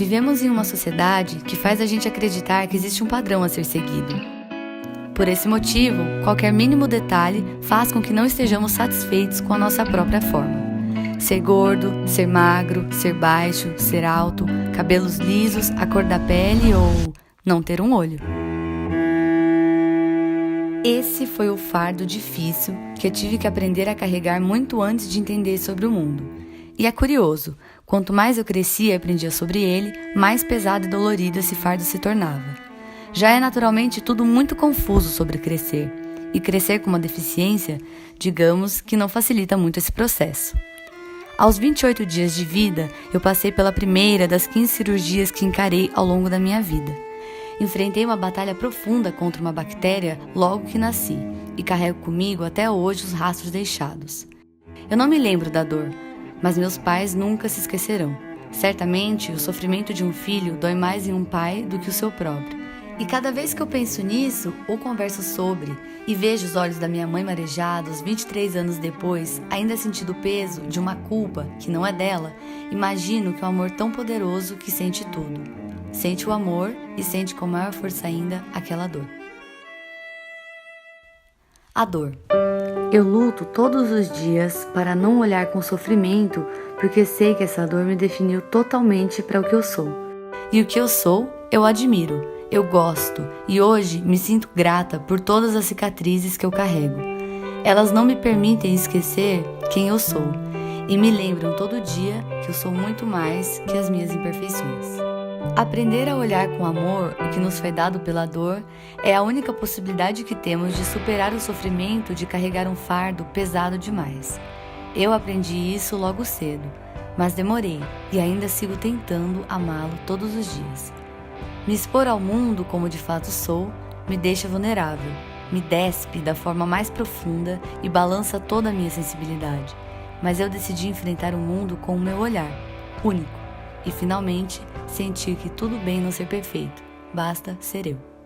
Vivemos em uma sociedade que faz a gente acreditar que existe um padrão a ser seguido. Por esse motivo, qualquer mínimo detalhe faz com que não estejamos satisfeitos com a nossa própria forma. Ser gordo, ser magro, ser baixo, ser alto, cabelos lisos, a cor da pele ou não ter um olho. Esse foi o fardo difícil que eu tive que aprender a carregar muito antes de entender sobre o mundo. E é curioso, quanto mais eu crescia e aprendia sobre ele, mais pesado e dolorido esse fardo se tornava. Já é naturalmente tudo muito confuso sobre crescer, e crescer com uma deficiência, digamos que não facilita muito esse processo. Aos 28 dias de vida, eu passei pela primeira das 15 cirurgias que encarei ao longo da minha vida. Enfrentei uma batalha profunda contra uma bactéria logo que nasci, e carrego comigo até hoje os rastros deixados. Eu não me lembro da dor, mas meus pais nunca se esquecerão. Certamente, o sofrimento de um filho dói mais em um pai do que o seu próprio. E cada vez que eu penso nisso, ou converso sobre, e vejo os olhos da minha mãe marejados 23 anos depois, ainda sentindo o peso de uma culpa que não é dela, imagino que é um amor tão poderoso que sente tudo. Sente o amor e sente com maior força ainda aquela dor. A dor. Eu luto todos os dias para não olhar com sofrimento, porque sei que essa dor me definiu totalmente para o que eu sou. E o que eu sou, eu admiro, eu gosto, e hoje me sinto grata por todas as cicatrizes que eu carrego. Elas não me permitem esquecer quem eu sou, e me lembram todo dia que eu sou muito mais que as minhas imperfeições. Aprender a olhar com amor o que nos foi dado pela dor é a única possibilidade que temos de superar o sofrimento de carregar um fardo pesado demais. Eu aprendi isso logo cedo, mas demorei e ainda sigo tentando amá-lo todos os dias. Me expor ao mundo como de fato sou me deixa vulnerável, me despe da forma mais profunda e balança toda a minha sensibilidade. Mas eu decidi enfrentar o mundo com o meu olhar, único. E finalmente, sentir que tudo bem não ser perfeito, basta ser eu.